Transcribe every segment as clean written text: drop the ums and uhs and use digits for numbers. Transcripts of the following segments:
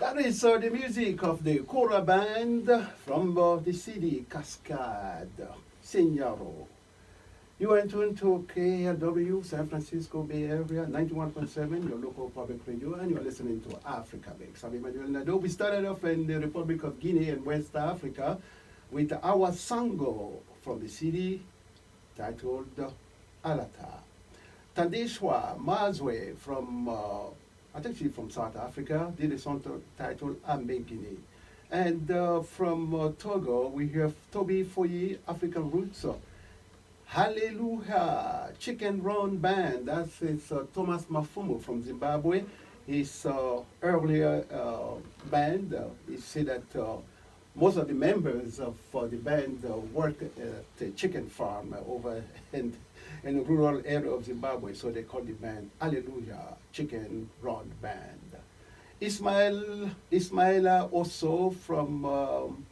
That is the music of the Kora Band from the CD Cascade, Señaro. You are tuned to KALW, San Francisco Bay Area, 91.7, your local public radio, and you're listening to Africa Mix. I'm Emmanuel Nado. We started off in the Republic of Guinea in West Africa with our Sango from the CD titled Alata. Tandishwa Mazwe from I think she's from South Africa, did a song titled Ambegini. And from Togo, we have Toby Foyi, African Roots. Hallelujah, Chicken Run Band. That's Thomas Mafumo from Zimbabwe. His earlier band, he said that most of the members of the band work at a chicken farm over in the rural area of Zimbabwe, so they call the band Hallelujah Chicken Run Band. Ismaila also from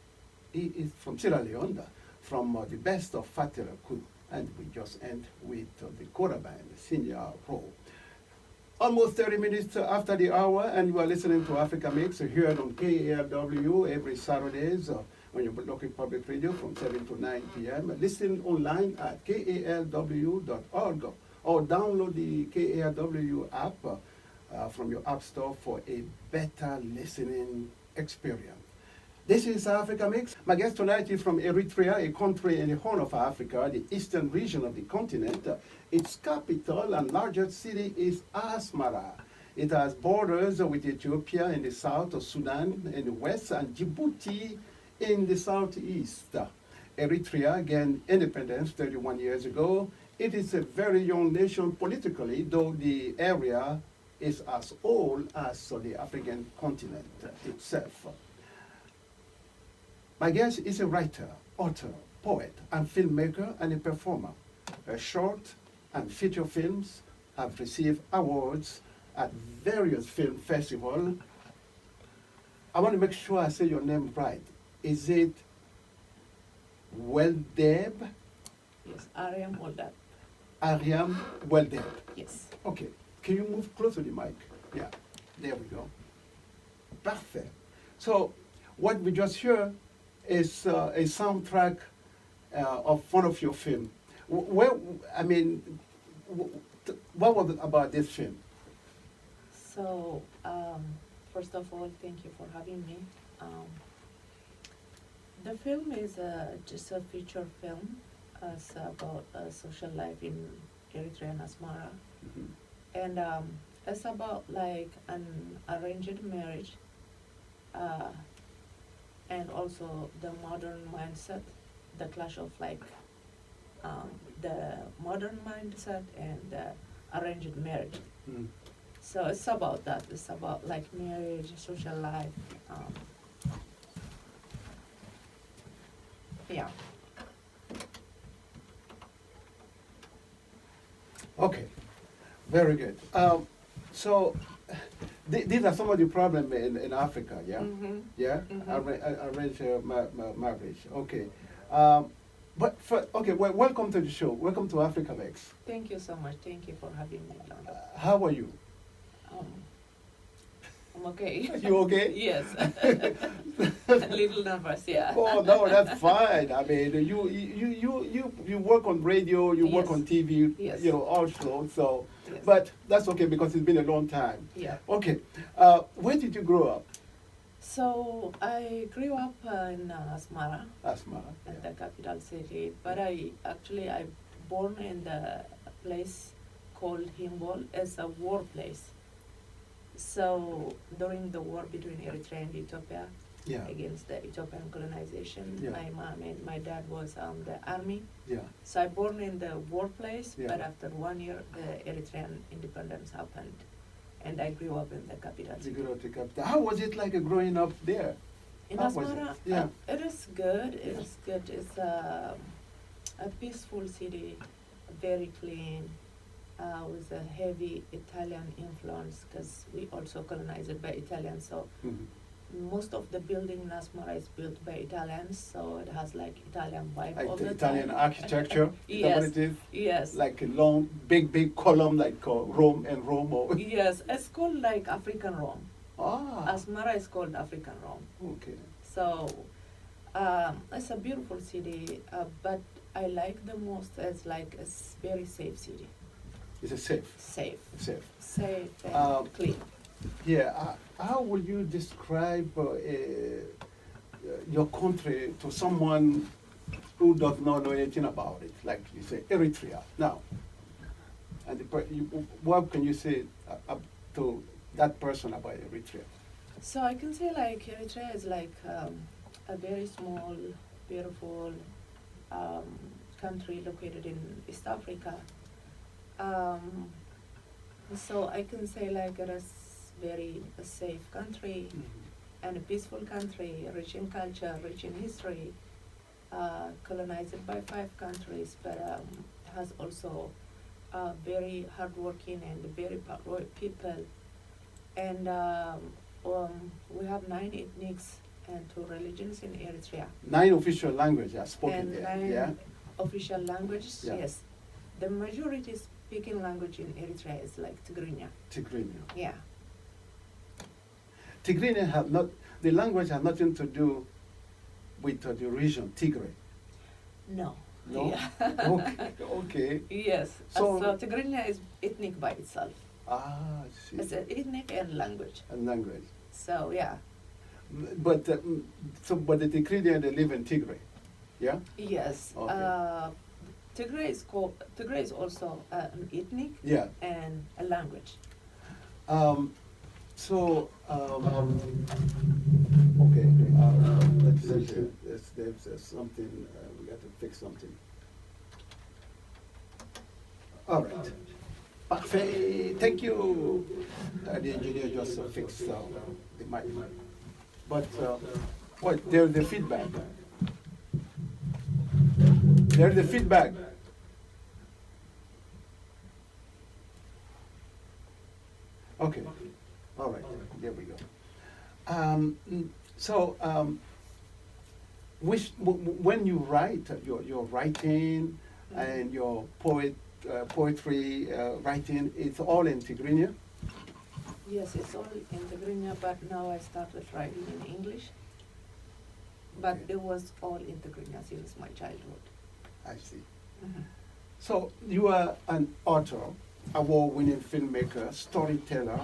he is from Sierra Leone, from the best of Fatiraku, and we just end with the Kora Band, Senior Pro. Almost 30 minutes after the hour, and you are listening to Africa Mix here on KALW every Saturdays on your local public radio from 7 to 9 p.m. Listen online at kalw.org or download the KALW app from your app store for a better listening experience. This is Africa Mix. My guest tonight is from Eritrea, a country in the Horn of Africa, the eastern region of the continent. Its capital and largest city is Asmara. It has borders with Ethiopia in the south, Sudan in the west, and Djibouti in the southeast. Eritrea gained independence 31 years ago. It is a very young nation politically, though the area is as old as the African continent itself. My guest is a writer, author, poet, and filmmaker and a performer. Her short and feature films have received awards at various film festivals. I want to make sure I say your name right. Is it Weldeab? Yes, Ariam Weldeab. Ariam Weldeab. Yes. Okay. Can you move closer to the mic? Yeah. There we go. Perfect. So what we just heard is a soundtrack of one of your films. What was it about this film? So, first of all, thank you for having me. The film is just a feature film. It's about social life in Eritrean Asmara. Mm-hmm. And it's about like an arranged marriage and also the modern mindset, the clash of like the modern mindset and the arranged marriage. Mm. So it's about that. It's about like marriage, social life. Yeah. Okay, very good. So these are some of the problems in Africa, yeah? Mm-hmm. Yeah? Mm-hmm. Arrange marriage, okay. Welcome to the show. Welcome to Africa Mix. Thank you so much. Thank you for having me, London. How are you? I'm okay. You okay? Yes. A little nervous, yeah. Oh no, that's fine. I mean, you work on radio, you work Yes. on TV, Yes. also. So, Yes. but that's okay because it's been a long time. Yeah. Okay, where did you grow up? So I grew up in Asmara, Asmara. at the capital city, but I born in the place called Himbol. It's a war place. So during the war between Eritrea and Ethiopia, Yeah. against the Ethiopian colonization, Yeah. my mom and my dad was the army. Yeah. So I born in the war place, Yeah. but after 1 year, the Eritrean independence happened, and I grew up in the capital You city. grew up to capital. How was it like growing up there? In How was Asmara, it? Yeah. it is good. It is good. It's a peaceful city, very clean, with a heavy Italian influence because we also colonized by Italians. So Mhm. most of the building in Asmara is built by Italians, so it has like Italian vibe all Like the the Italian time. architecture? Is that what it is? Yes. Like a long, big column like Rome and Rome? Or Yes, it's called like African Rome. Ah, Asmara is called African Rome. okay. So it's a beautiful city, but I like the most as like a very safe city. It's a safe. Safe. Safe. Safe and clean. Yeah. How would you describe your country to someone who does not know anything about it? Like you say, Eritrea. Now, and what can you say up to that person about Eritrea? So I can say like Eritrea is like a very small, beautiful country located in East Africa. So I can say like it is very a safe country and a peaceful country, rich in culture, rich in history, colonized by 5 countries, but has also very hardworking and very patriotic people. And we have 9 ethnics and 2 religions in Eritrea. 9 official languages are spoken And there. 9 Yeah. official languages, Yeah. yes. The majority speaking language in Eritrea is like Tigrinya. Tigrinya. Yeah. Tigrinya have not. The language has nothing to do with the region Tigray. No. No? Yeah. Okay. Okay. Yes. So- So Tigrinya is ethnic by itself. Ah, I see. It's an ethnic and language. And language. So yeah. But but the Tigrinya, they live in Tigray. Yeah. Yes. Okay. Tigray is also an ethnic Yeah. and a language. Okay. Let's see here. There's something. We got to fix something. All right. Parfait. Thank you. The engineer just fixed the mic. But what? There's the feedback. There's the feedback. Okay. All right. There we go. When you write your writing and your poetry writing, it's all in Tigrinya. Yes, it's all in Tigrinya, but now I started writing in English. But Okay. it was all in Tigrinya since my childhood. I see. Mhm. So you are an author, award-winning filmmaker, storyteller.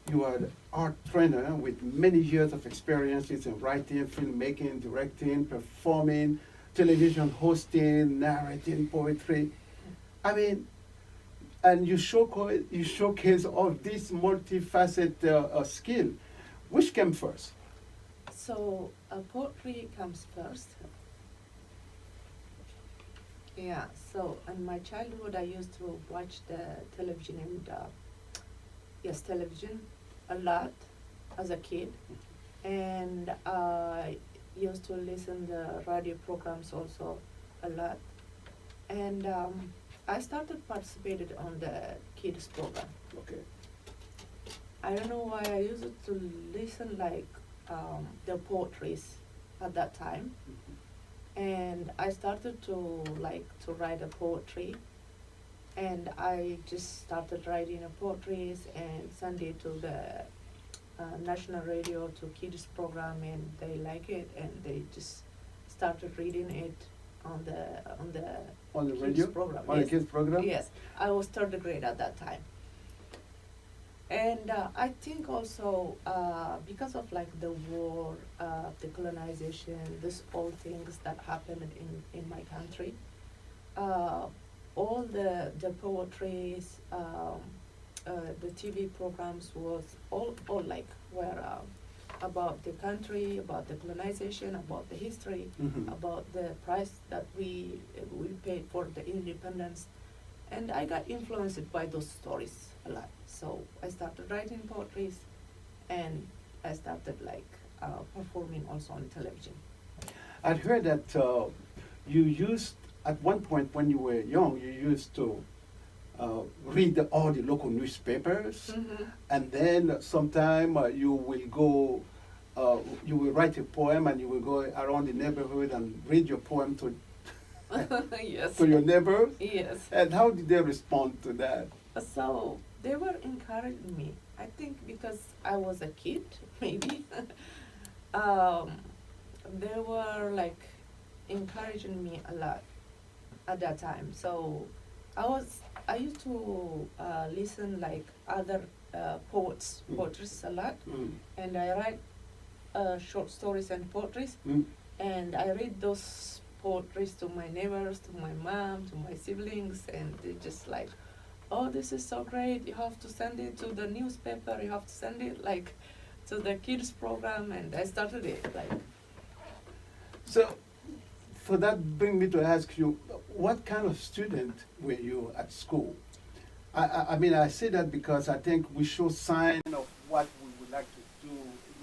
You are an art trainer with many years of experiences in writing, filmmaking, directing, performing, television hosting, narrating, poetry. I mean, and you showcase all this multifaceted skill. Which came first? So poetry comes first. Yeah, so in my childhood I used to watch the television and television a lot as a kid, and I used to listen the radio programs also a lot, and I started participated on the kids program. Okay. I don't know why I used to listen like the poetries at that time, and I started to write a poetry, and I just started writing a poetries and send it to the national radio to kids program, and they like it, and they just started reading it on the On the kids radio? program. On Yes. the kids program? Yes, I was 3rd grade at that time. And I think also because of like the war, the colonization, this all things that happened in my country, all the poetries, the TV programs was all like were about the country, about the colonization, about the history, Mhm. about the price that we paid for the independence, and I got influenced by those stories a lot. So I started writing poetries, and I started performing also on television. I'd heard that you used, at one point when you were young, you used to read all the local newspapers, Mm-hmm. and then sometime you will go, you will write a poem and you will go around the neighborhood and read your poem to Yes. to your neighbors. Yes. And how did they respond to that? So they were encouraging me I think because I was a kid, maybe, um, they were like encouraging me a lot at that time. So I used to listen like other poetries a lot, and I write short stories and poetries, and I read those poetries to my neighbors, to my mom, to my siblings, and they just like, oh, this is so great, you have to send it to the newspaper, you have to send it like to the kids program, and I started it like. So, for that, bring me to ask you, what kind of student were you at school? I mean, I say that because I think we show sign of what we would like to do,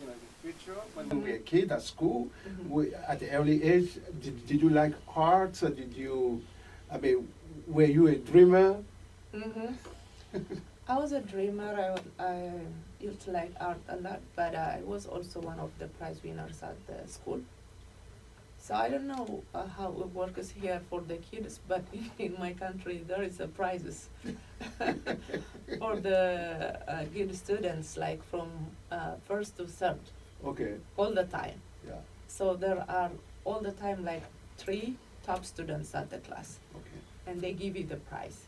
in the future. When we were a kid at school, at the early age, did you like arts, or did you, I mean, were you a dreamer? I was a dreamer. I used to like art a lot, but I was also one of the prize winners at the school. So I don't know how it works here for the kids, but in my country there is a prizes for the good students, like from first to third. Okay. All the time. Yeah. So there are all the time like 3 top students at the class, Okay. and they give you the prize.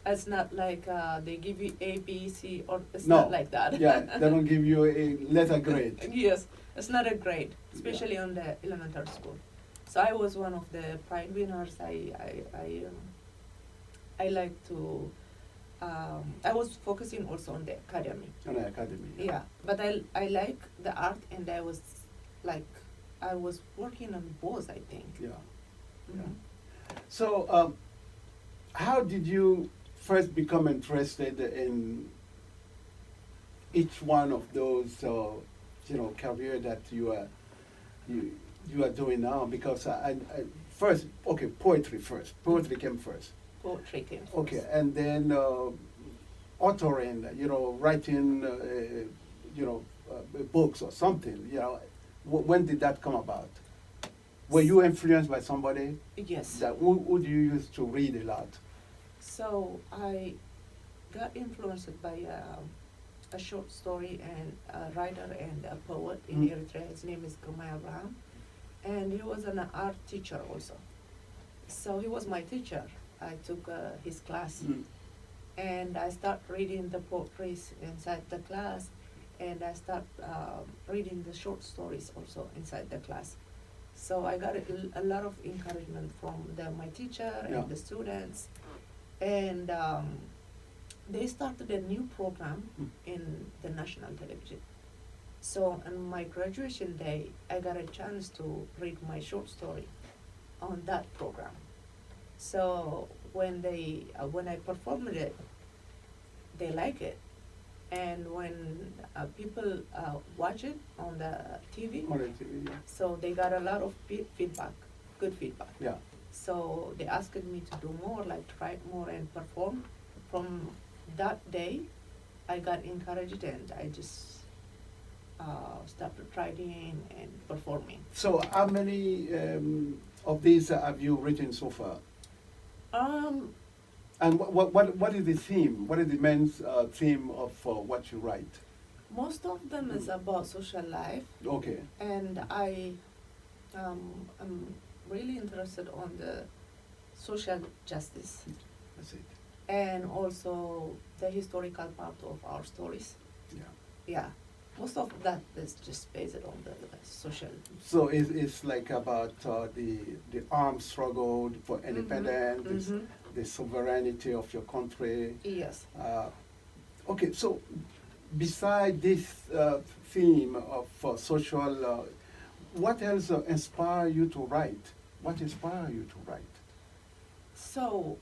It's not like they give you A, B, C, or it's No. not like that. Yeah, they don't give you a letter grade. Yes, it's not a grade, especially on the elementary school. So I was one of the prize winners. I like to. I was focusing also on the academy. On the academy. Yeah, but I like the art, and I was working on both, I think. Yeah. Mhm. Yeah. So, how did you first become interested in each one of those, career that you are doing now? Because first, okay, poetry first. Poetry came first. Poetry came first. Okay, and then authoring, writing, books or something. When did that come about? Were you influenced by somebody? Yes. Who do you use to read a lot? So I got influenced by a short story and a writer and a poet in Eritrea. His name is Abraham, and he was an art teacher also. So he was my teacher. I took his class, and I start reading the poetries inside the class, and I start reading the short stories also inside the class. So I got a lot of encouragement from my teacher and the students, and they started a new program in the national television. So on my graduation day, I got a chance to read my short story on that program. So when I performed it, they like it, and when people watch it on the TV, so they got a lot of feedback, good feedback. Yeah. So they asked me to do more, like write more and perform. From that day, I got encouraged, and I just started writing and performing. So how many of these have you written so far? And what is the theme? What is the main theme of what you write? Most of them is about social life. Okay. And I'm really interested on the social justice. That's it. And also the historical part of our stories. Yeah. Yeah. Most of that is just based on the social. So it's like about the armed struggle for independence, the sovereignty of your country. Yes. Okay, so beside this theme of social, what else inspire you to write? What inspires you to write? So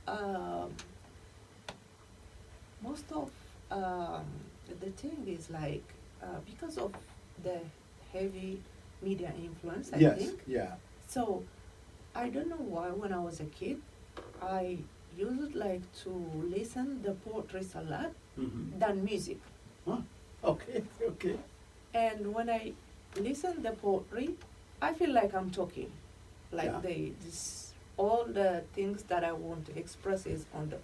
most of the thing is like because of the heavy media influence, I think. Yeah. So I don't know why when I was a kid, I used like to listen the poetries a lot than music. Huh? Okay, okay. And when I listen the poetry, I feel like I'm talking, like all the things that I want to express is on the.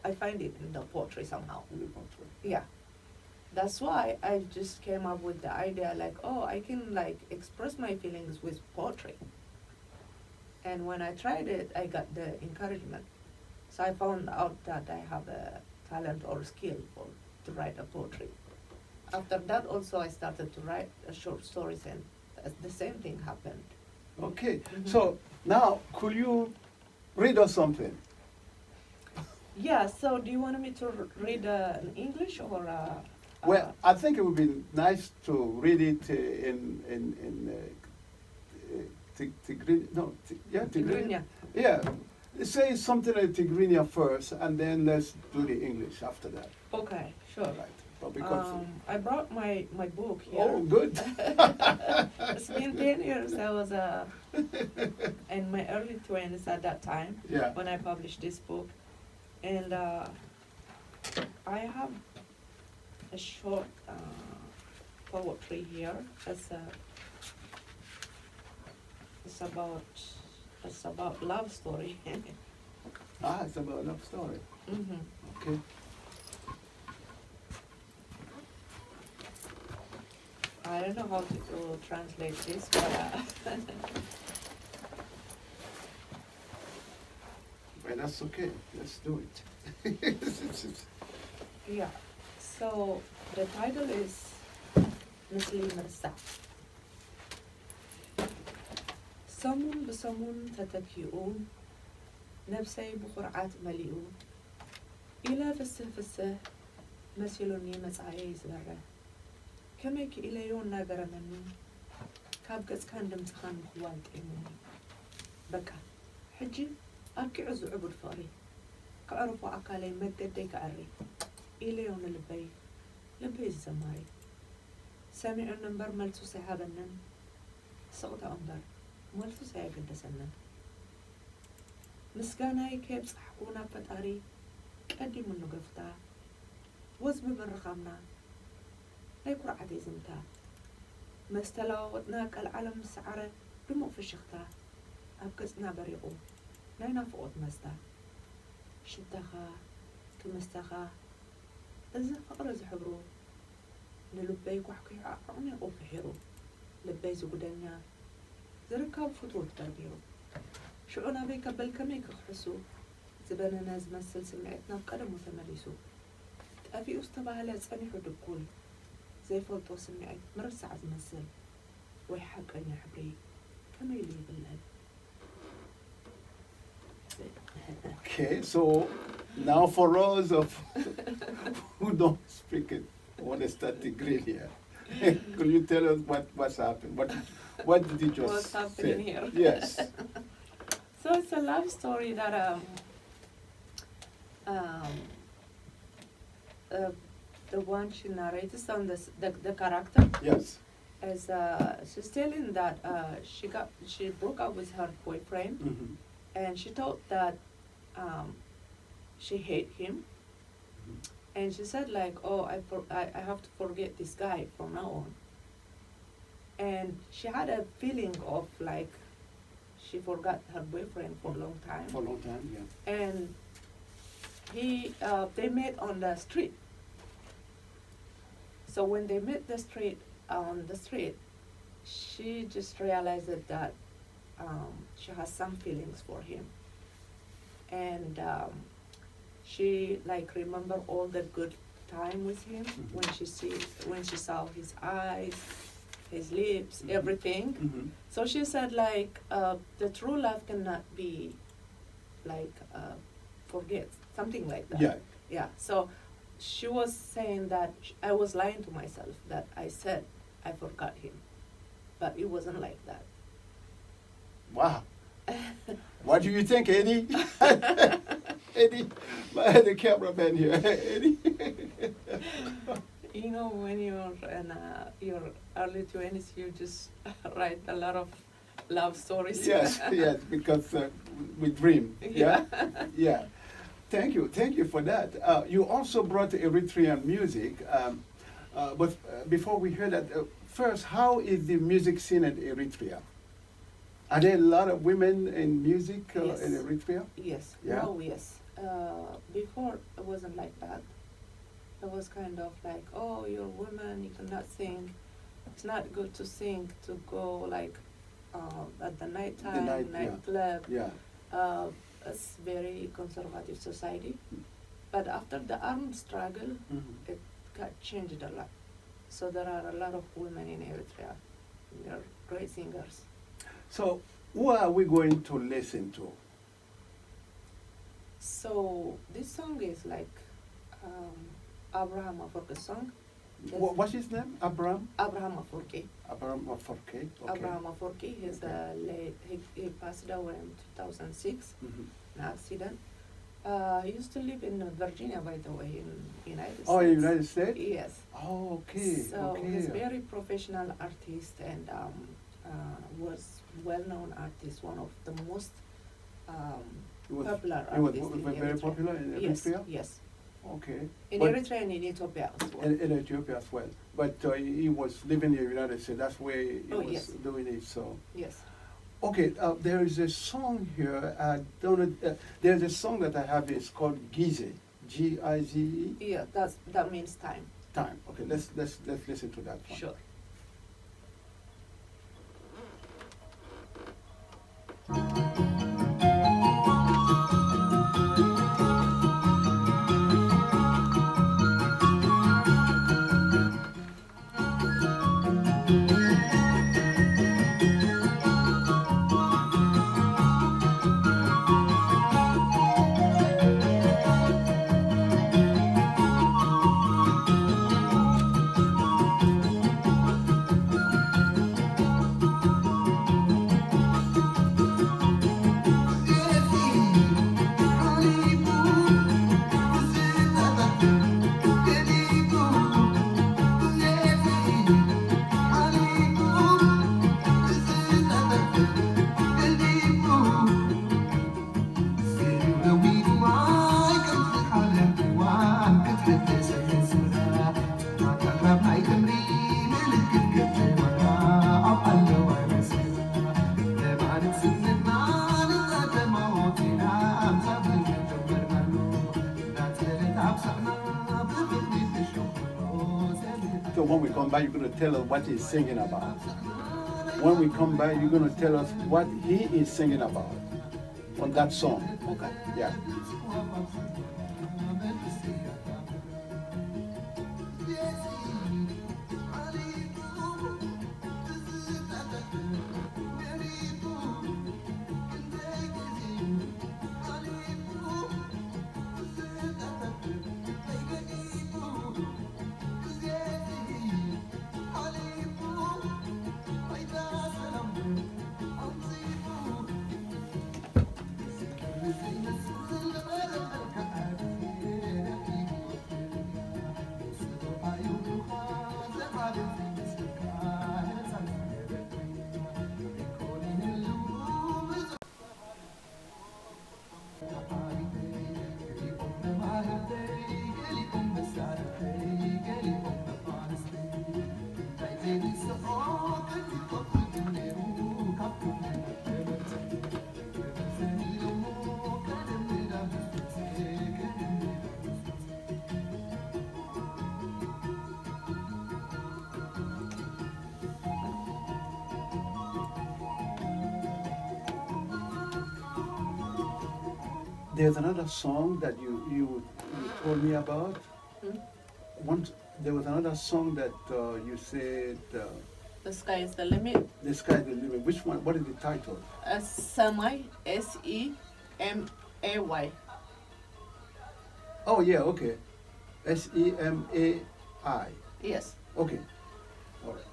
I find it in the poetry somehow. In the poetry. Yeah. that's why I just came up with the idea like, oh, I can like express my feelings with poetry. And when I tried it, I got the encouragement. So I found out that I have a talent or skill for to write a poetry. After that, also I started to write short stories, and the same thing happened. Okay, Mhm. so now could you read us something? Yeah. So do you want me to read in English or? Well, I think it would be nice to read it Tigrinya. Yeah, say something in Tigrinya first, and then let's do the English after that. Okay, sure. Right. But because I brought my book here. oh, good. It's been 10 years. I was in my early 20s at that time Yeah. when I published this book. And I have a short poetry here. It's about love story. It's about a love story. Mhm. Okay. I don't know how to translate this, but Well, that's okay. Let's do it. yeah. So the title is ምስሊ ምርሳዕ ሰሙን ብሰሙን ተተኪኡ ነብሰይ ብኹርዓት መሊኡ ኢለ ፍስህ ፍስህ መሲሉኒ መጻእየ ዝበርህ ከመይ ክኢለዮ እናገረመኒ ካብ ገጽካን ድምፅኻን ምኽዋል ጤሙኒ በቃ ሕጂ ኣርኪዑ ዝዕቡድ ፍቕሪ ክዕርፎ ኣካለይ መገደይ ክዕሪ ኢለዮ ንልበይ ልበይ ዝዘማሪ ሰሚዑን እምበር መልሱ ሳይሃበንን ስቕታ እምበር መልሱ ሳያገደሰንን ምስጋናይ ከየብፅሕኩ ናብ ፈጣሪ ቀዲሙ ንገፍታ ወዝ ብብርኻምና ናይ ኩርዓተይ ዝምታ መስተለዋወጥና ቀልዓለም ሰዓረ ድሙቕ ፍሽኽታ ኣብ ገጽና በሪቑ ናይ ናፍቖት መስታ ሽታኻ ክምስተኻ እዚ ፍቕሪ ዝሕብሩ ንልበይ ኳሕኩሑ ኣዕሚቑ ፍሒሩ ልበይ ዝጉደኛ ዝርከብ ፍትወት በርቢሩ ሽዑ ናበይ ከበል ከመይ ክኽሕሱ ዝበነነ ዝመስል ስምዒት ናብ ቀደሙ ተመሊሱ ጠፊኡ ዝተባህለ ጸኒሑ ድኩል ዘይፈልጦ ስምዒት ምርሳዕ ዝመስል ወይ ሓቀኛ ሕብሪ ከመይ ኢሉ ይብለል Okay, so now for those of who don't speak it, understand Tigrinya, could you tell us what's happened? What did you just What's happening say? here? Yes. So it's a love story that the one she narrates on the character Yes. is she's telling that she broke up with her boyfriend. Mm-hmm. And she thought that she hate him, and she said like, oh, I have to forget this guy from now on. And she had a feeling of like she forgot her boyfriend for a long time. For a long time, yeah. And they met on the street. So when they met on the street, she just realized that she has some feelings for him, and she like remember all the good time with him. Mm-hmm. when she saw his eyes, his lips, Mm-hmm. everything. Mm-hmm. So she said like the true love cannot be like forget, something like that. Yeah. Yeah. So she was saying that I was lying to myself that I said I forgot him, but it wasn't like that. Wow. What do you think, Eddie? Eddie, the cameraman here. Eddie. You know, when you're in your early 20s, you just write a lot of love stories. Yes, yes, because we dream. Yeah, yeah. Thank you for that. You also brought Eritrean music, but before we hear that, first, how is the music scene in Eritrea? Are there a lot of women in music Yes. in Eritrea? Yes. Yeah. No, yes. Before it wasn't like that. It was kind of like, oh, you're a woman, you cannot sing. It's not good to sing, to go like at the nighttime, nightclub. Yeah. It's very conservative society. But after the armed struggle, it got changed a lot. So there are a lot of women in Eritrea. They're great singers. So who are we going to listen to? So this song is like Abraham Aforke's song. What's his name? Abraham? Abraham Aforke. Abraham Aforke. Okay. Abraham Aforke. He's late. He passed away in 2006 in an accident. He used to live in Virginia, by the way, in United States. Oh, in the United States? Yes. Oh, okay. So okay. he's a very professional artist and was well-known artist, one of the most popular artists. He was very popular in Eritrea? Yes. Okay. In Eritrea and in Ethiopia as well. In Ethiopia as well. But he was living in the United States. That's where he was doing it. So. Yes. Okay, there is a song here. I don't know. There's a song that I have. It's called Gize, Gize. Yeah, that means time. Time. Okay, let's listen to that one. Sure. So when we come back, you're going to tell us what he's singing about. When we come back, you're going to tell us what he is singing about on that song. Okay. Yeah. There's another song that you told me about. Once there was another song that you said. The Sky is the Limit. The Sky is the Limit. Which one? What is the title? Semai, Semay. Oh yeah, okay. Semai. Yes. Okay. All right.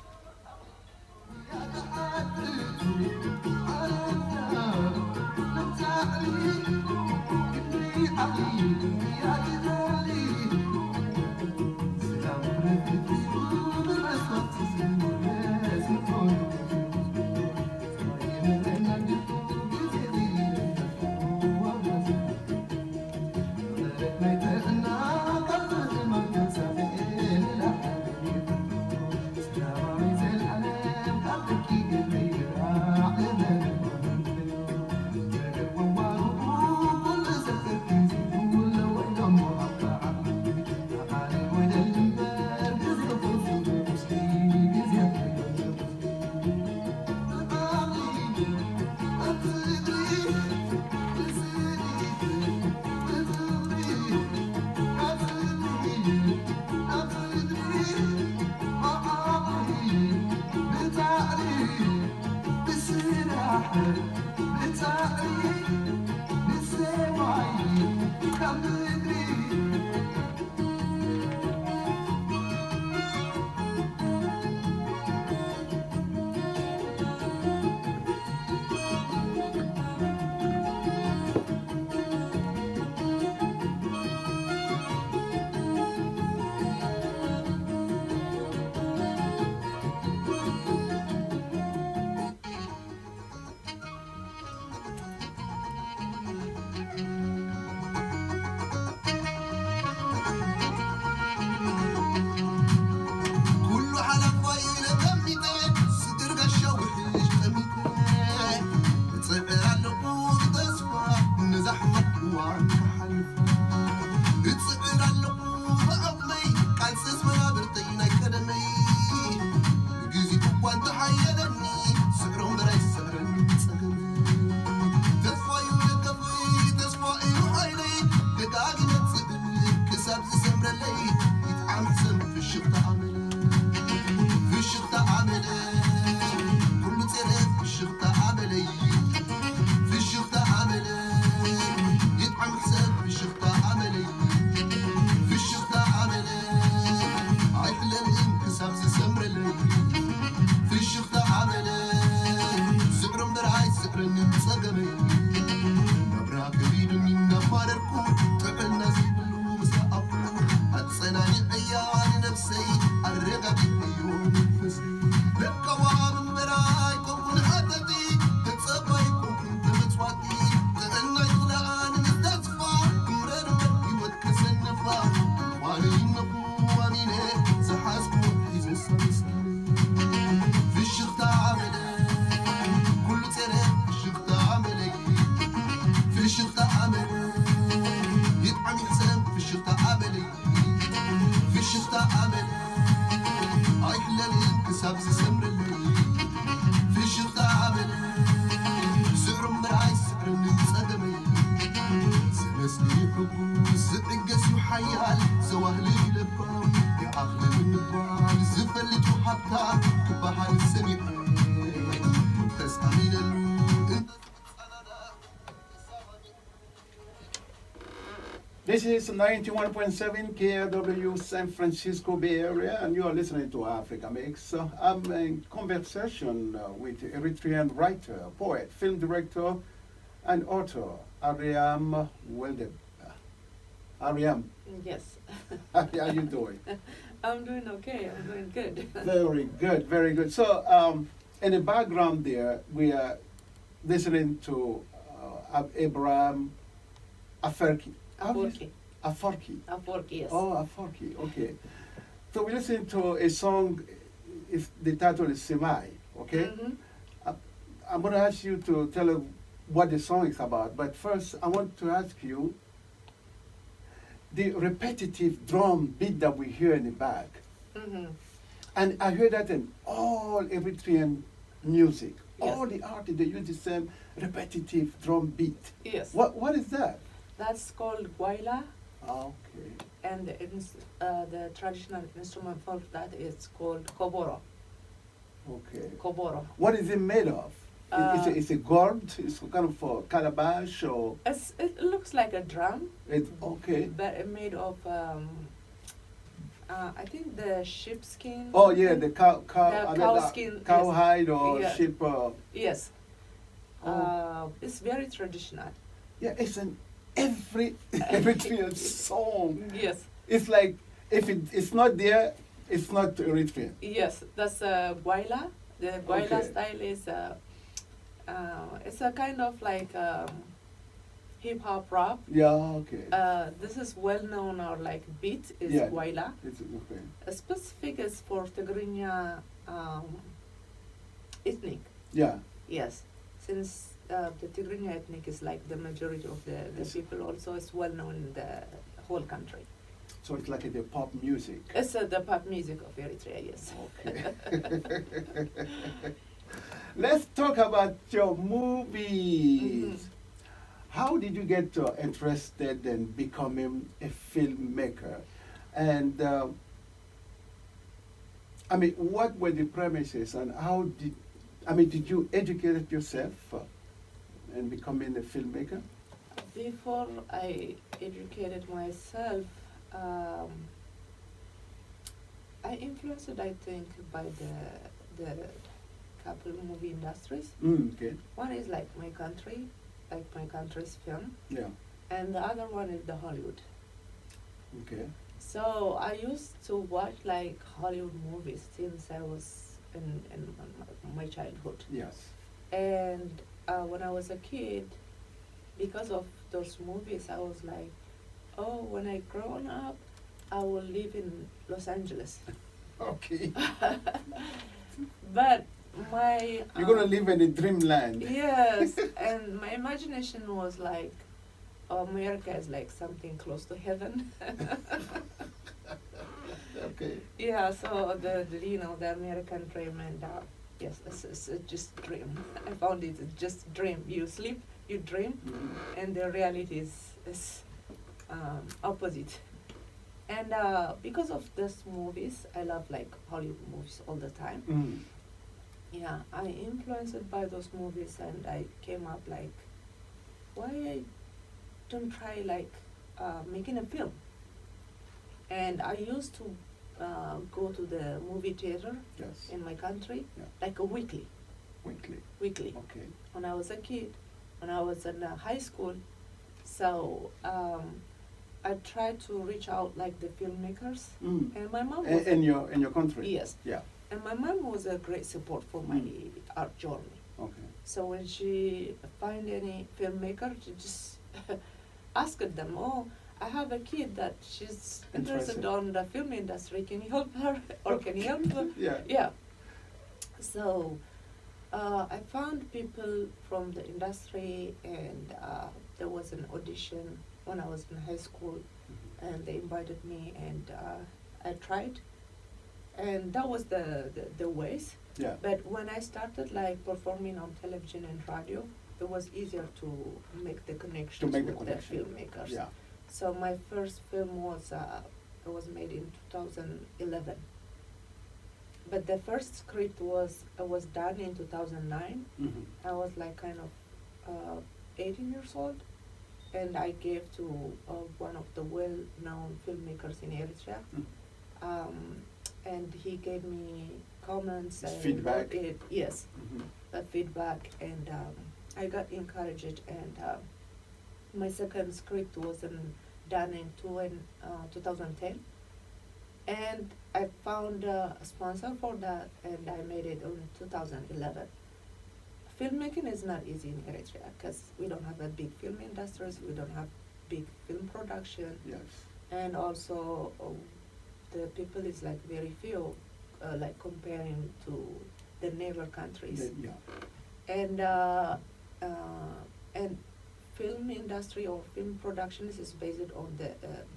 حساب سسمرلي فيش الطعامل سعر مرعي سعر نتصدمي سنسني حبو سعقس يحيال سواهلي لبام يا عقل من نبال زفلت وحبتان كبحر السميع تسألين انت This is 91.7 KALW San Francisco Bay Area, and you are listening to Africa Mix. I'm in conversation with Eritrean writer, poet, film director, and author, Ariam Weldeab. Ariam, Yes. how are you doing? I'm doing okay. I'm doing good. Very good, very good. So, in the background there, we are listening to Abraham Aferki. Aforki. Aforki. Aforki, yes. Oh, Aforki, okay. So we listen to a song, the title is Semai, okay? Mm-hmm. I'm going to ask you to tell us what the song is about, but first I want to ask you the repetitive drum beat that we hear in the back. Mm-hmm. And I hear that in all Eritrean music. Yes. All the artists, they use the same repetitive drum beat. Yes. What is that? That's called guayla, Okay. and the traditional instrument for that is called koboro. Okay. Koboro. What is it made of? It's a gourd? It's kind of a calabash or? It looks like a drum, Okay. but made of, I think the sheepskin. Oh yeah, the cow The cow skin, yes. hide or Yeah. sheep. Yes. Oh. It's very traditional. Yeah, it's in every Eritrean song. Yes. It's like if it's not there, it's not Eritrean. Yes, that's guayla. The guayla Okay. style is it's a kind of like hip hop rap. Yeah, okay. This is well known, or like beat is Yeah. guayla. It's okay. A specific is for Tigrinya ethnic. Yeah. Yes, since the Tigrinya ethnic is like the majority of the Yes. people, also is well known in the whole country. So it's like the pop music. It's the pop music of Eritrea, yes. Okay. Let's talk about your movies. Mhm. How did you get interested in becoming a filmmaker? And what were the premises and did you educate yourself in becoming a filmmaker? Before I educated myself, I influenced, I think, by the couple movie industries. Okay. One is like my country's film, Yeah. and the other one is the Hollywood. Okay. So I used to watch like Hollywood movies since I was in my childhood. Yes. And when I was a kid, because of those movies, I was like, oh, when I grown up, I will live in Los Angeles. Okay. But my You're gonna live in a dreamland. yes, and my imagination was like, America is like something close to heaven. Okay. Yeah, so the American dream, and yes, it's just dream. I found it's just dream. You sleep, you dream, Mhm. and the reality is opposite. And because of these movies, I love like Hollywood movies all the time. Mm. Yeah, I influenced by those movies, and I came up like, why I don't try like making a film? And I used to go to the movie theater Yes. in my country Yeah. like a weekly. Weekly. Okay. When I was a kid, when I was in high school. So I tried to reach out like the filmmakers, Mm. and my mom was In your country. yes, Yeah. and my mom was a great support for my art journey. Okay. So when she find any filmmaker, she just asked them, oh, I have a kid that she's interested on the film industry. Can you help her, or can you help her? Yeah. Yeah. So I found people from the industry, and there was an audition when I was in high school, Mhm. and they invited me, and I tried, and that was the ways. Yeah. But when I started like performing on television and radio, it was easier to make the connections make the with connection. the filmmakers. Yeah. So my first film was it was made in 2011. But the first script was done in 2009. Mm-hmm. I was like kind of 18 years old, and I gave to one of the well-known filmmakers in Eritrea. Mm. And he gave me comments and Feedback. Yes, Mm-hmm. feedback, and I got encouraged. And my second script was done in 2010, and I found a sponsor for that, and I made it in 2011. Filmmaking is not easy in Eritrea because we don't have a big film industries, we don't have big film production, Yes. and also the people is like very few, like comparing to the neighbor countries. Yeah. And film industry or film productions is based on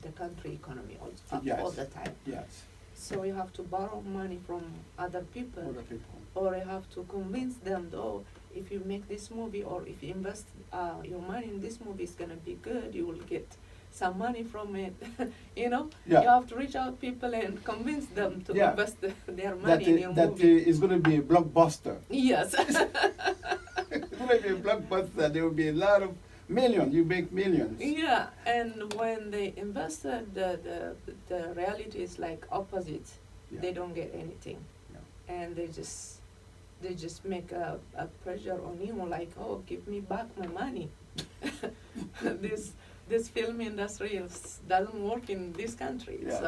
the country economy also, Yes. all the time. Yes. So you have to borrow money from other people, Other people. or you have to convince them, oh, if you make this movie or if you invest your money in this movie, it's gonna be good. You will get some money from it. You know, Yeah. you have to reach out people and convince them to Yeah. invest their money in your That movie. is going to be a blockbuster. Yes. It's going to be a blockbuster. There will be a lot of millions. You make millions. Yeah, and when they invested, the reality is like opposite. Yeah. They don't get anything, Yeah. and they just make a pressure on you, like, oh, give me back my money. This film industry doesn't work in this country. Yeah. So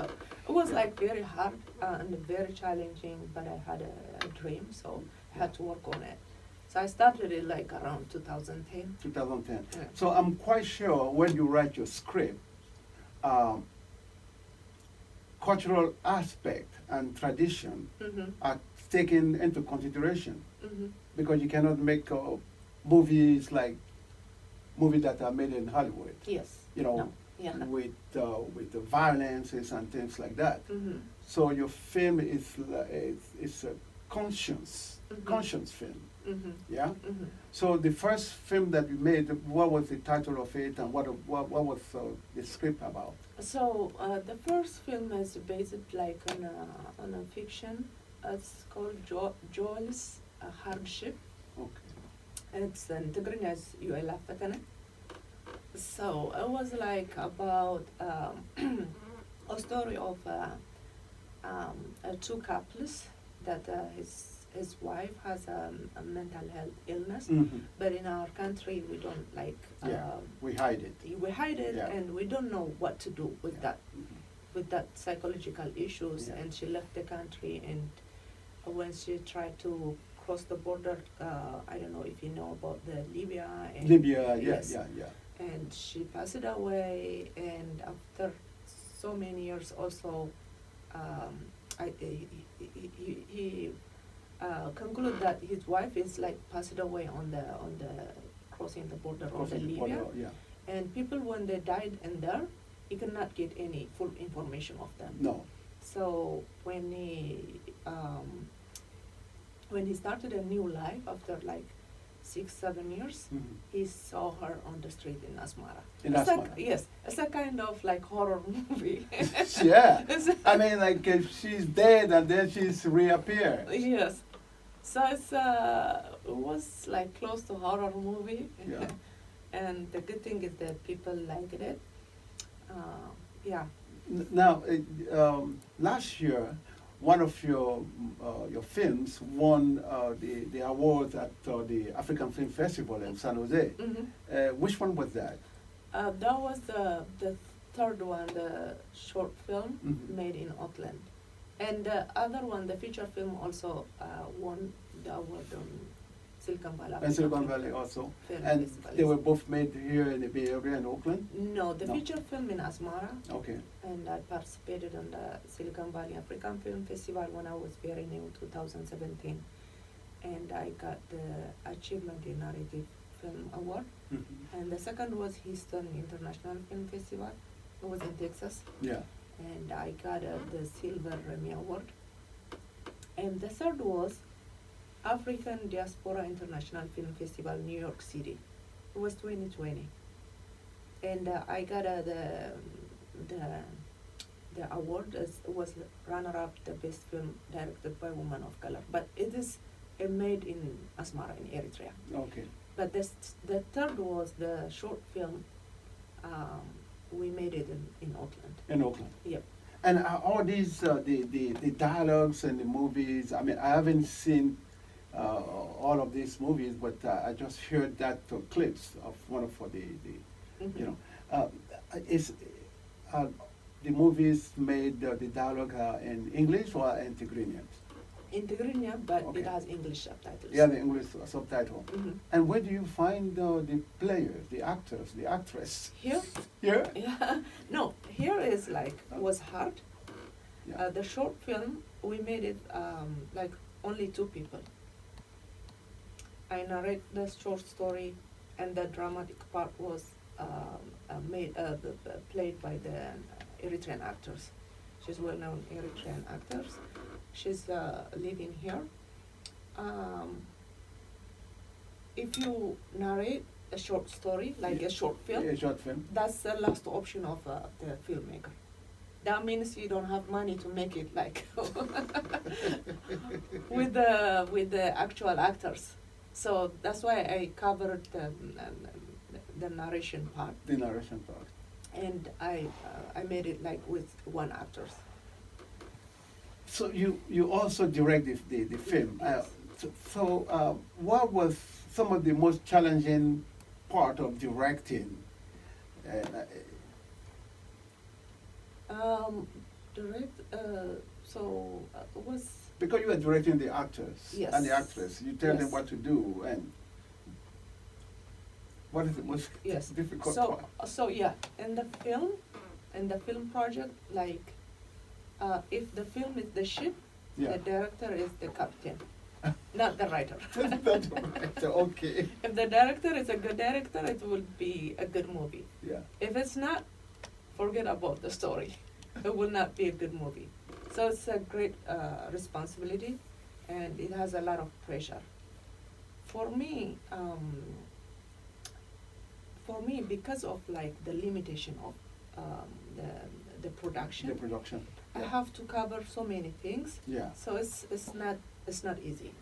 it was like very hard and very challenging, but I had a dream, so I had to work on it. So I started it like around 2010. 2010. Yeah. So I'm quite sure when you write your script, cultural aspect and tradition Mm-hmm. are taken into consideration, Mm-hmm. because you cannot make movies that are made in Hollywood. Yes. You know, No. Yeah. with the violences and things like that. Mm-hmm. So your film is a conscience film. Mm-hmm. Yeah. Mm-hmm. So the first film that you made, what was the title of it, and what was the script about? So the first film is based like on a fiction. It's called Joel's Hardship. Okay. It's in Tigrinya as ULF Fatana. So it was like about a story of two couples that his wife has a mental health illness, Mm-hmm. but in our country we don't like Yeah. We hide it. we hide it, Yeah. and we don't know what to do with Yeah. that, with that psychological issues. Yeah. And she left the country, and when she tried to cross the border, I don't know if you know about the Libya. And Libya. yes. Yeah. And she passed away, and after so many years also, he concluded that his wife is like passed away on the crossing the border on the Crossing the Libya. border, yeah. And people, when they died in there, he cannot get any full information of them. No. So when he started a new life after like 6-7 years, Mhm. he saw her on the street in Asmara. In It's Asmara. yes, it's a kind of like horror movie. Yeah. It's- I mean, like she's dead and then she's reappeared. Yes. So it was like close to horror movie. Yeah. And the good thing is that people liked it. Yeah. Now, last year, one of your films won the award at the African Film Festival in San Jose. Mm-hmm. Which one was that? That was the third one, the short film Mhm. made in Auckland. And the other one, the feature film, also won the award on Silicon Valley. And Silicon Valley also. Film And Festival. they were both made here in the Bay Area in Oakland? No, the No. feature film in Asmara, Okay. and I participated on the Silicon Valley African Film Festival when I was very new, 2017. And I got the Achievement in Narrative Film Award. Mhm. And the second was Houston International Film Festival. It was in Texas. Yeah. And I got the Silver Emmy Award. And the third was African Diaspora International Film Festival, New York City. It was 2020, and I got the award as was runner-up, the best film directed by woman of color. But it is made in Asmara in Eritrea. Okay. But the third was the short film. We made it in Auckland. In Auckland. Yep. And all these, the dialogues and the movies, I mean, I haven't seen all of these movies, but I just heard that clips of one of the Mhm. you know, is the movies made the dialogue in English or in Tigrinya? In Tigrinya, but Okay. it has English subtitles. Yeah, the English subtitle. Mhm. And where do you find the players, the actors, the actress? Here, Here? yeah, no, here is like was hard. Yeah. The short film we made it like only 2 people. I narrate the short story, and the dramatic part was played by the Eritrean actors. She's well-known Eritrean actors. She's living here. If you narrate a short story, like Yeah. a short film, A short film. that's the last option of the filmmaker. That means you don't have money to make it like with the actual actors. So that's why I covered the narration part, The narration part. and I made it like with 1 actor. So you also direct the film. Yes. What was some of the most challenging part of directing? Direct. Was Because you are directing the actors Yes. and the actress, you tell them Yes. what to do, and what is the most yes. difficult So part? so yeah, in the film project, like if the film is the ship, Yeah. the director is the captain, not the writer. That's right. Okay. If the director is a good director, it will be a good movie. Yeah. If it's not, forget about the story. It will not be a good movie. So it's a great responsibility, and it has a lot of pressure. For me, because of like the limitation of the production, The production. I Yeah. have to cover so many things. Yeah. So it's not easy.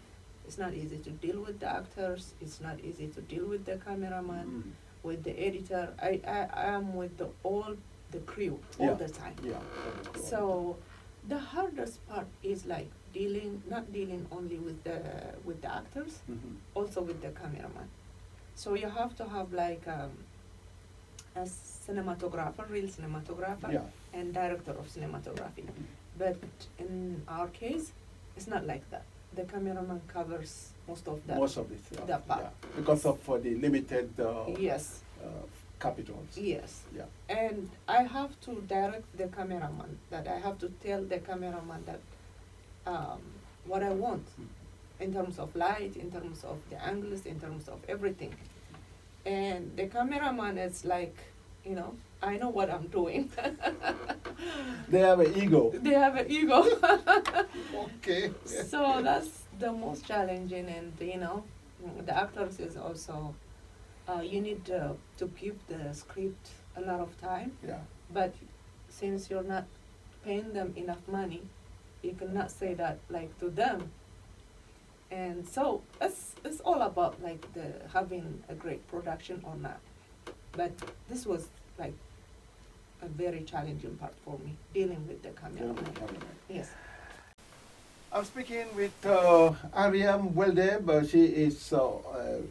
It's not easy to deal with the actors. It's not easy to deal with the cameraman, Mm. with the editor. I am with all the crew all Yeah. the time. Yeah. So the hardest part is like not dealing only with the actors, Mhm. also with the cameraman. So you have to have like a cinematographer, real cinematographer, Yeah. and director of cinematography. But in our case, it's not like that. The cameraman covers most of that. Most of it. Yeah. that part. Yeah. Because of the limited Yes, capitals. yes. Yeah. And I have to direct the cameraman, that I have to tell the cameraman that what I want in terms of light, in terms of the angles, in terms of everything. And the cameraman is like, I know what I'm doing. They have an ego. They have an ego. Okay. So that's the most challenging, and the actors is also you need to give the script a lot of time, Yeah. but since you're not paying them enough money, you cannot say that like to them. And so it's all about like the having a great production or not. But this was like a very challenging part for me, dealing with the cameraman. Yes. I'm speaking with Ariam Weldeab. She is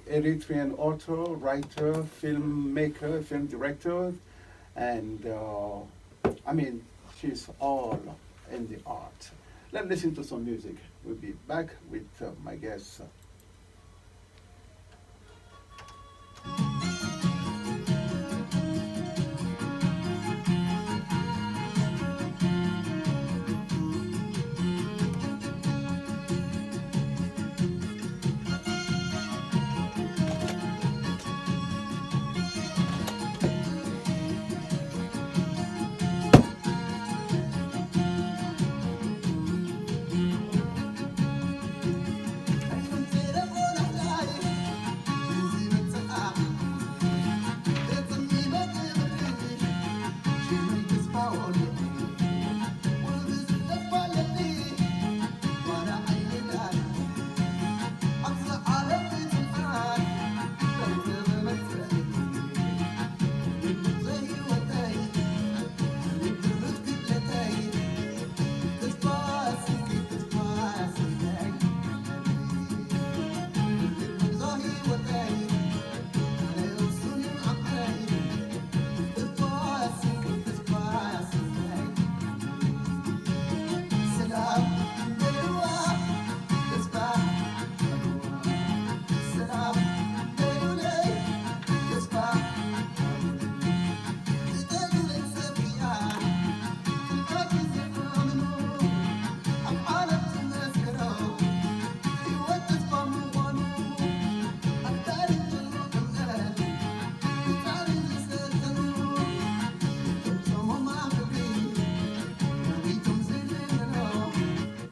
Eritrean author, writer, filmmaker, film director, and she's all in the art. Let's listen to some music. We'll be back with my guests.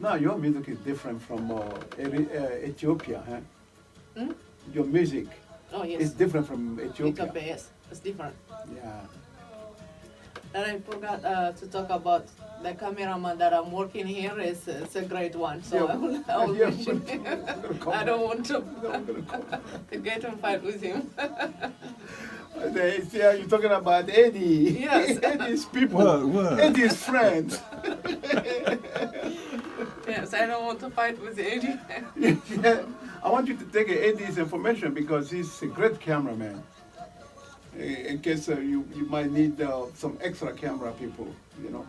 No, your music is different from Ethiopia, huh? Hmm? Your music Oh is yes, different from Ethiopia. Ethiopia, yes, it's different. Yeah. And I forgot to talk about the cameraman that I'm working here. It's a great one, so Yeah, I will yeah, mention we're him. gonna come I don't back. want to, No, we're gonna come back. to get in fight with him. See, you're talking about Eddie. Yes. Eddie's people. What? Eddie's friends. Yes, I don't want to fight with Eddie. Yeah. I want you to take Eddie's information because he's a great cameraman. In case you might need some extra camera people, you know.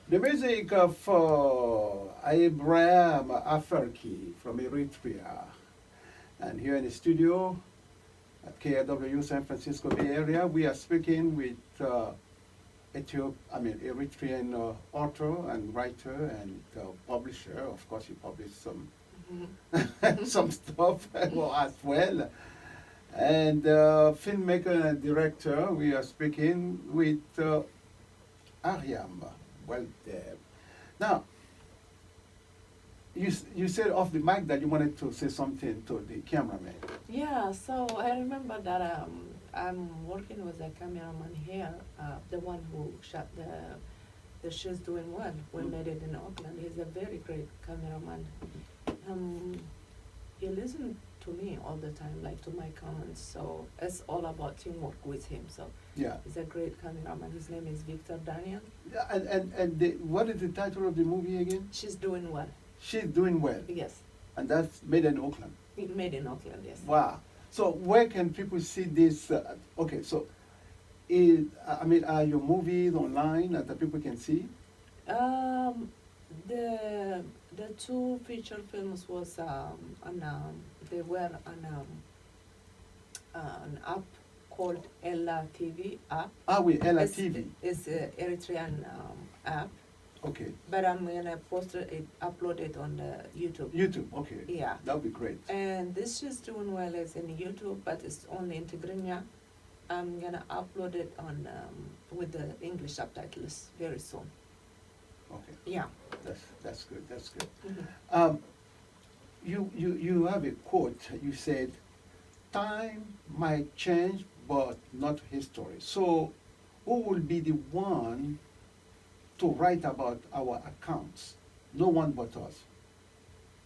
The music of Abraham Afarki from Eritrea. And here in the studio at KALW San Francisco Bay Area, we are speaking with Eritrean author and writer and publisher. Of course, he published some some stuff as well. And filmmaker and director, we are speaking with Ariam Weldeab. Now, you said off the mic that you wanted to say something to the cameraman. Yeah, so I remember that I'm working with a cameraman here, the one who shot the She's Doing Well. We made it in Auckland. He's a very great cameraman. He listens to me all the time, like to my comments. So it's all about teamwork with him. So Yeah. he's a great cameraman. His name is Victor Daniel. Yeah, what is the title of the movie again? She's Doing Well. She's Doing Well. Yes, And that's made in Auckland. made in Auckland. Yes. Wow. So where can people see this? Okay, so are your movies online that people can see? The two feature films was they were on an app called Ella TV app. With Ella It's- TV. It's an Eritrean app, Okay. but I'm gonna upload it on the YouTube. YouTube. Okay. Yeah. That would be great. And this is doing well is in YouTube, but it's only in Tigrinya. I'm gonna upload it on with the English subtitles very soon. Okay. Yeah. That's good. That's good. Mhm. You have a quote. You said, "Time might change, but not history." So, who will be the one to write about our accounts? No one but us.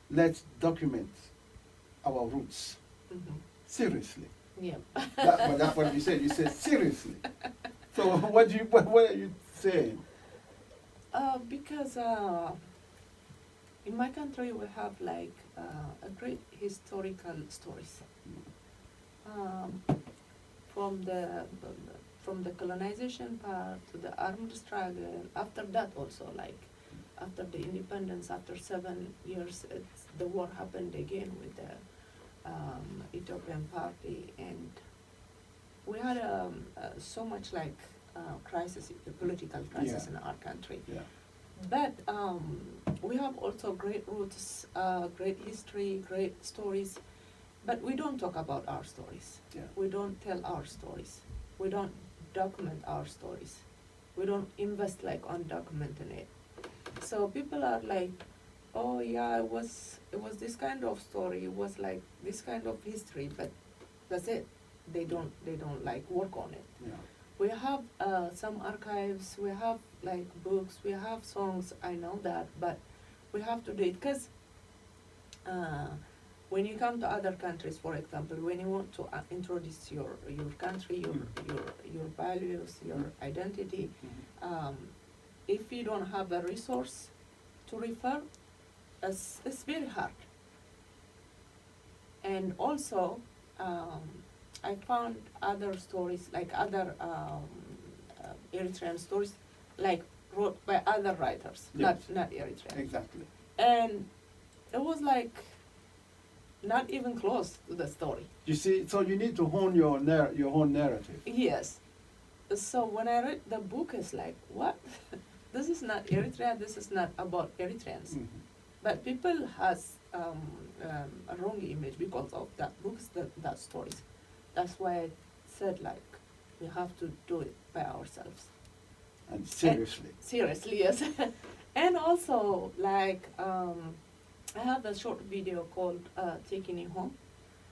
Let's document our roots. Mhm. Seriously. Yeah. But that's what you said. You said seriously. So what are you saying? Because in my country we have like a great historical stories from the colonization part to the armed struggle. After that also, like after the independence, after 7 years, the war happened again with the Ethiopian party, and we had so much like crisis, political crisis Yeah. in our country. Yeah. But we have also great roots, great history, great stories, but we don't talk about our stories. Yeah. We don't tell our stories. We don't document our stories. We don't invest like on documenting it. So people are like, oh yeah, it was this kind of story. It was like this kind of history, but that's it. They don't like work on it. Yeah. We have some archives, we have like books, we have songs, I know that, but we have to do it because when you come to other countries, for example, when you want to introduce your country, your values, your identity, if you don't have a resource to refer, it's very hard. And also, I found other stories, like other Eritrean stories, like wrote by other writers, Yes. not Eritrean. Exactly. And it was like not even close to the story. You see, so you need to hone your own narrative. Yes. So when I read the book, it's like, what? This is not Eritrea. This is not about Eritreans. Mhm. But people has a wrong image because of that books, that stories. That's why I said, like, we have to do it by ourselves. And seriously. Seriously, yes. And also, like, I have a short video called Taking It Home.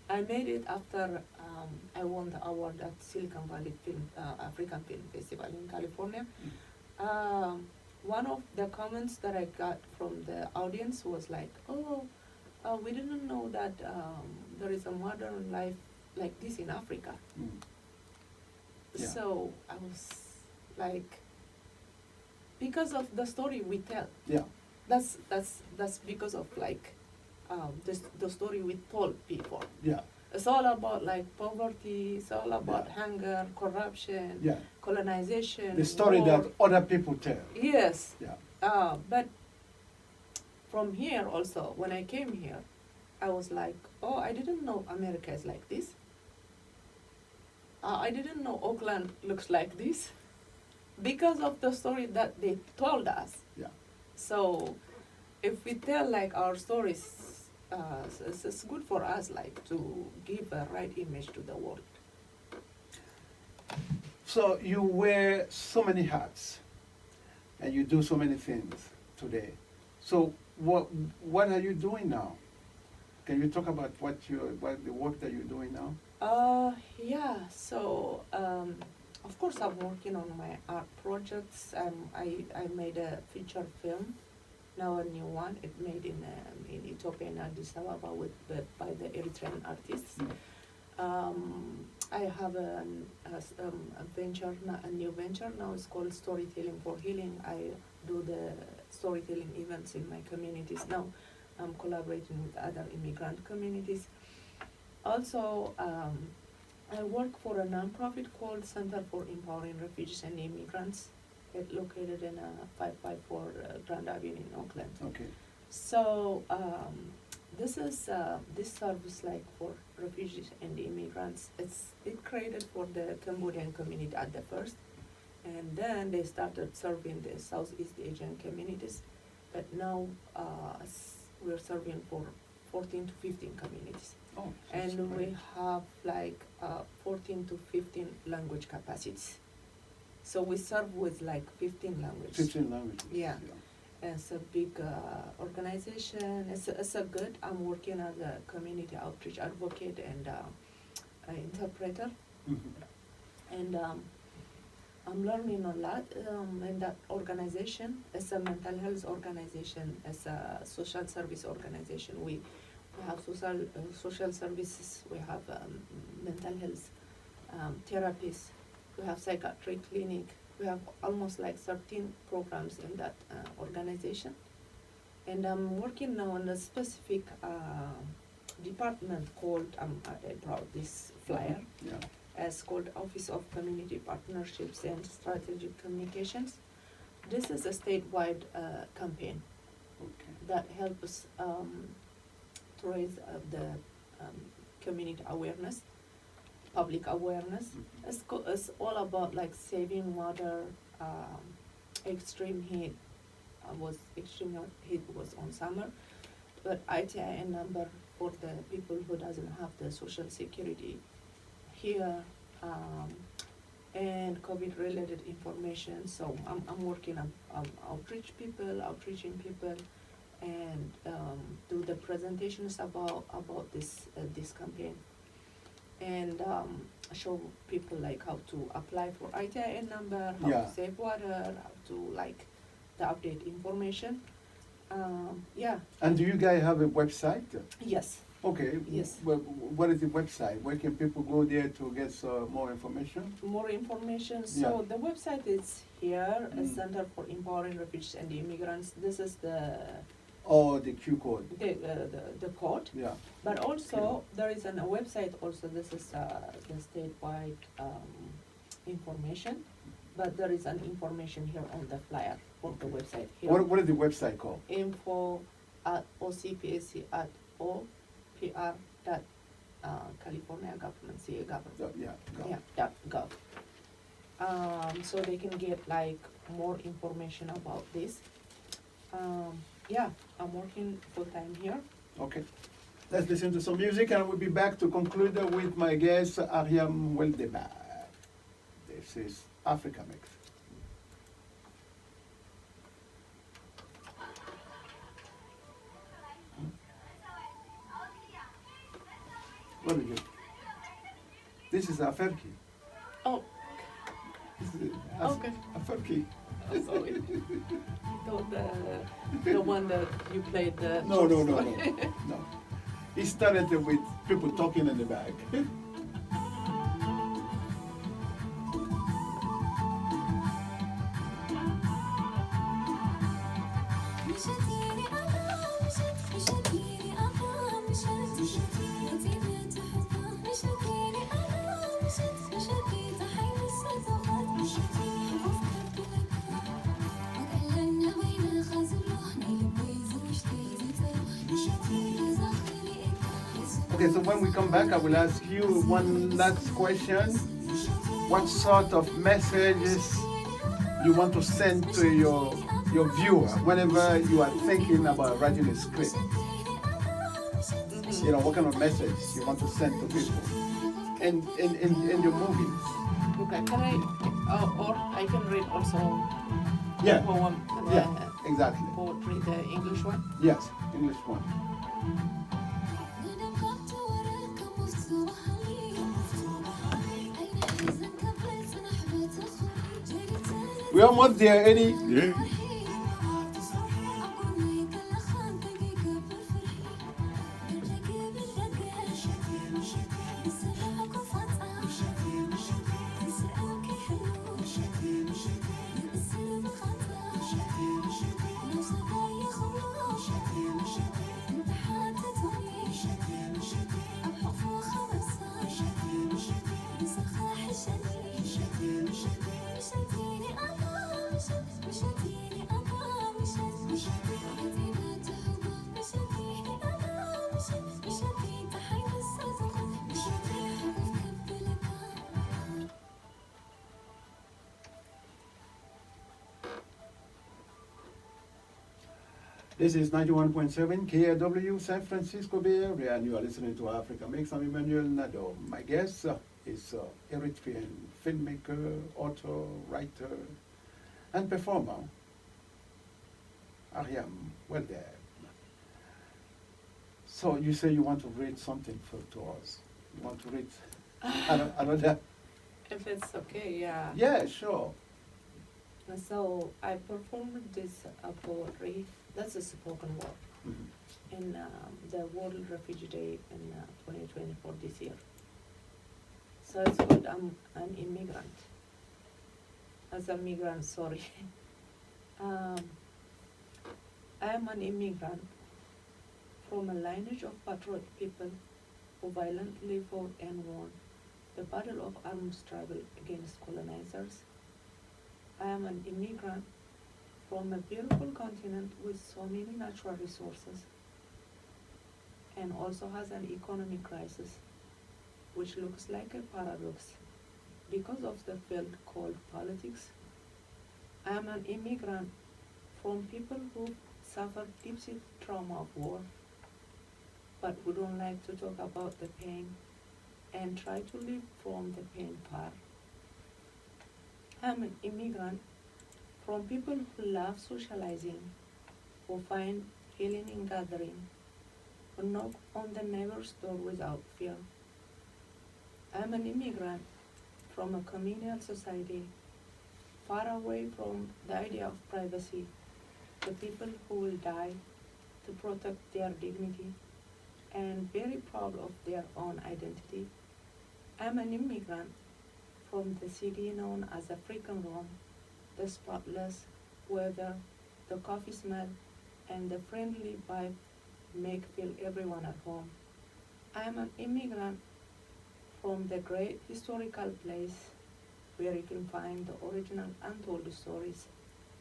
I made it after I won the award at Silicon Valley African Film Festival in California. One of the comments that I got from the audience was like, oh, we didn't know that there is a modern life like this in Africa. Mm. Yeah. So I was like, because of the story we tell. Yeah. That's because of like the story we told people. Yeah. It's all about like poverty. It's all about Yeah. hunger, corruption, Yeah. colonization. The story war. that other people tell. Yes. Yeah. But from here also, when I came here, I was like, oh, I didn't know America is like this. I didn't know Oakland looks like this, because of the story that they told us. Yeah. So if we tell like our stories, it's good for us like to give a right image to the world. So you wear so many hats, and you do so many things today. So what are you doing now? Can you talk about what the work that you're doing now? Yeah. So of course I'm working on my art projects. I made a feature film, now a new one. It made in Ethiopia in Addis Ababa by the Eritrean artists. I have a venture, a new venture now. It's called Storytelling for Healing. I do the storytelling events in my communities now. I'm collaborating with other immigrant communities. Also, I work for a nonprofit called Center for Empowering Refugees and Immigrants. It's located in 554 Grand Avenue in Oakland. Okay. So this is this service like for refugees and immigrants. It created for the Cambodian community at the first, and then they started serving the Southeast Asian communities. But now we're serving for 14 to 15 communities. Oh, that's And great. we have like 14 to 15 language capacities. So we serve with like 15 languages. 15 languages. Yeah. It's a big organization. It's a good. I'm working as a community outreach advocate and an interpreter. Mhm. And I'm learning a lot in that organization. It's a mental health organization. It's a social service organization. We have social services. We have mental health therapists. We have psychiatric clinic. We have almost like 13 programs in that organization. And I'm working now on a specific department called, I brought this flyer. Yeah. It's called Office of Community Partnerships and Strategic Communications. This is a statewide campaign Okay. that helps to raise the community awareness, public awareness. Mhm. It's all about like saving water, extreme heat. Extreme heat was on summer, but ITIN number for the people who doesn't have the social security here, and COVID-related information. So I'm working on outreaching people, and do the presentations about this campaign, and show people like how to apply for ITIN number, how Yeah. to save water, how to like the update information. Yeah. And do you guys have a website? Yes. Okay. Yes. Well, what is the website? Where can people go there to get more information? More information. So Yeah. the website is here, a Mm. Center for Empowering Refugees and Immigrants. This is Or the Q code? the code. Yeah. But also there is a website. Also, this is the statewide information. But there is an information here on the flyer of the website here. What is the website called? Info at ocpac at opr dot California government, CA government. Yeah. Go. Yeah, .gov. So they can get like more information about this. Yeah, I'm working full time here. Okay. Let's listen to some music and we'll be back to conclude with my guest, Ariam Weldeab. This is Africa Mix. What is it? This is Aferki. Oh, This is Okay. Aferki. sorry. So the one that you played the. No. No. He started with people talking in the back. Okay, so when we come back, I will ask you one last question. What sort of messages you want to send to your viewer whenever you are thinking about writing a script? You know, what kind of message you want to send to people in your movies? Okay, can I, or I can read also Yeah. the poem, Yeah, exactly. poetry, the English one. Yes, English one. We're almost there, Eddie. Yeah. This is 91.7 KALW San Francisco Bay Area, and you are listening to Africa Mix. I'm Emmanuel Nado. My guest is Eritrean filmmaker, author, writer, and performer, Ariam Weldeab. So you say you want to read something to us. You want to read another? If it's okay, yeah. Yeah, sure. So I performed this poetry. That's a spoken word Mhm. in the World Refugee Day in 2024 this year. So it's called I'm an immigrant. As a migrant, sorry. I am an immigrant from a lineage of patriot people who violently fought and won the battle of armed struggle against colonizers. I am an immigrant from a beautiful continent with so many natural resources and also has an economic crisis which looks like a paradox because of the field called politics. I am an immigrant from people who suffered deep-seated trauma of war but who don't like to talk about the pain and try to live from the pain part. I am an immigrant from people who love socializing, who find healing in gathering, who knock on the neighbor's door without fear. I am an immigrant from a communal society, far away from the idea of privacy, the people who will die to protect their dignity and very proud of their own identity. I'm an immigrant from the city known as African Rome. The spotless weather, the coffee smell, and the friendly vibe make feel everyone at home. I am an immigrant from the great historical place where you can find the original untold stories,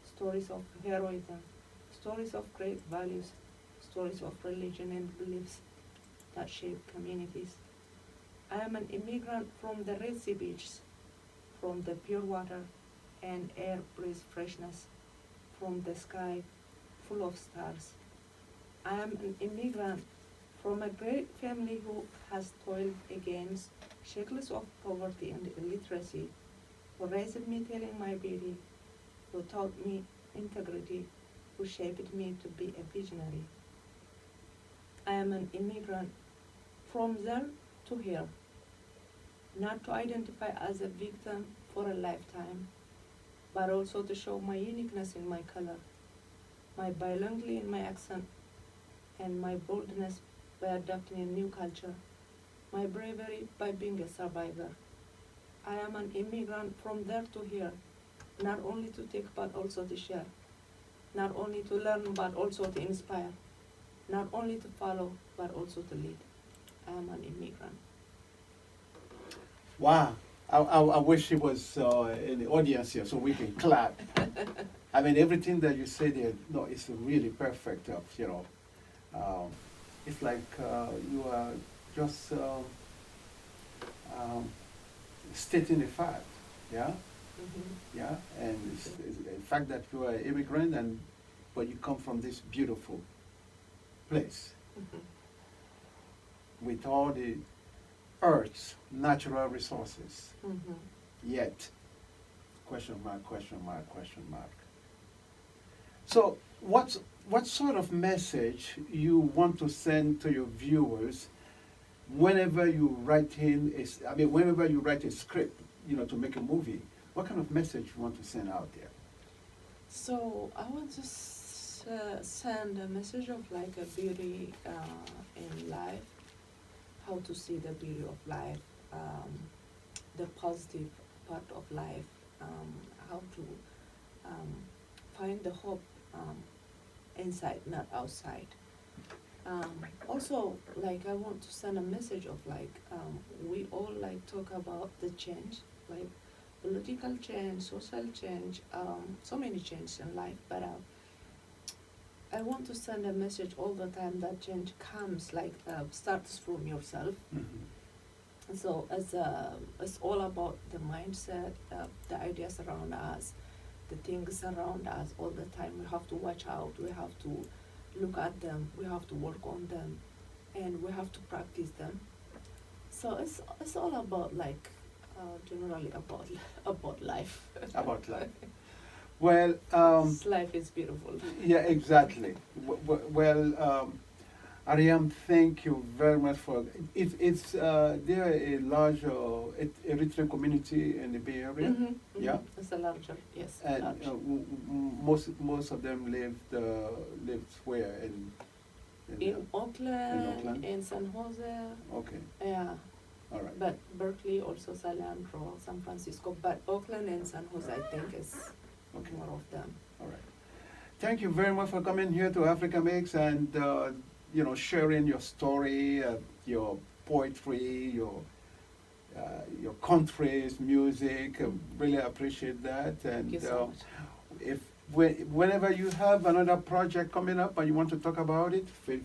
stories of heroism, stories of great values, stories of religion and beliefs that shape communities. I am an immigrant from the Red Sea beaches, from the pure water and air breeze freshness, from the sky full of stars. I am an immigrant from a great family who has toiled against shackles of poverty and illiteracy, who raised me telling my beauty, who taught me integrity, who shaped me to be a visionary. I am an immigrant from there to here, not to identify as a victim for a lifetime, but also to show my uniqueness in my color, my bilinguality in my accent, and my boldness by adopting a new culture, my bravery by being a survivor. I am an immigrant from there to here, not only to take but also to share, not only to learn but also to inspire, not only to follow but also to lead. I am an immigrant. Wow. I wish he was in the audience here so we can clap. I mean, everything that you say there, no, it's really perfect. It's like you are just stating a fact, yeah? Mm-hmm. Yeah, and it's the fact that you are an immigrant but you come from this beautiful place Mm-hmm. with all the Earth's natural resources. Mm-hmm. Yet, question mark, question mark, question mark. So, what sort of message you want to send to your viewers whenever you write whenever you write a script, to make a movie? What kind of message you want to send out there? So I want to send a message of like a beauty in life, how to see the beauty of life, the positive part of life, how to find the hope inside, not outside. Also, like I want to send a message of like we all like talk about the change, like political change, social change, so many changes in life, but I want to send a message all the time that change comes, like starts from yourself. Mm-hmm. So it's all about the mindset, the ideas around us, the things around us all the time. We have to watch out, we have to look at them, we have to work on them, and we have to practice them. So it's all about like generally about life. About life. Well, Life is beautiful. yeah, exactly. Ariam, thank you very much for it's there a large Eritrean community in the Bay Area. Mm-hmm, mm-hmm. Yeah, It's a larger, yes. and large. most of them lived where In Oakland, Oakland? in San Jose, Okay, yeah. all right. But Berkeley, also San Leandro, San Francisco, but Oakland and San Jose, I think, is Okay. more of them. All right. Thank you very much for coming here to Africa Mix and sharing your story, your poetry, your country's music. Really appreciate that. And Thank you so much. whenever you have another project coming up and you want to talk about it, feel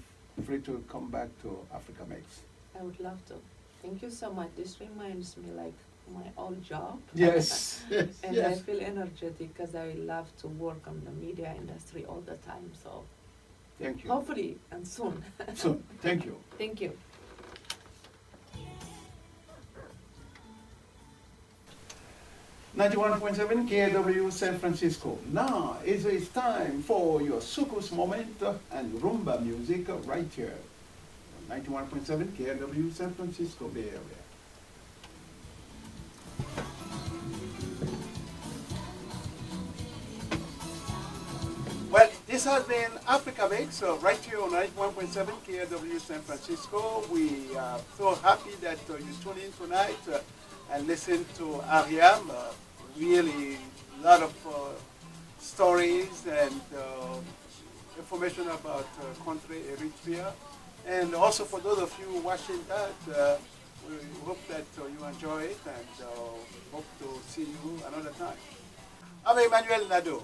free to come back to Africa Mix. I would love to. Thank you so much. This reminds me like my old job. Yes. Yes. And Yes. I feel energetic because I love to work on the media industry all the time. So Thank you. hopefully and soon. Soon. Thank you. Thank you. 91.7 KALW San Francisco. Now it's time for your Sukus moment and rumba music right here. 91.7 KALW San Francisco Bay Area. Well, this This has been Africa Mix, right here on 91.7 KALW San Francisco. We are so happy that you tune in tonight and listen to Ariam. Really, a lot of stories and information about country Eritrea. And also for those of you watching that, we hope that you enjoy it and hope to see you another time. I'm Emmanuel Nado.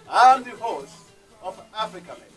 I'm the host of Africa Mix.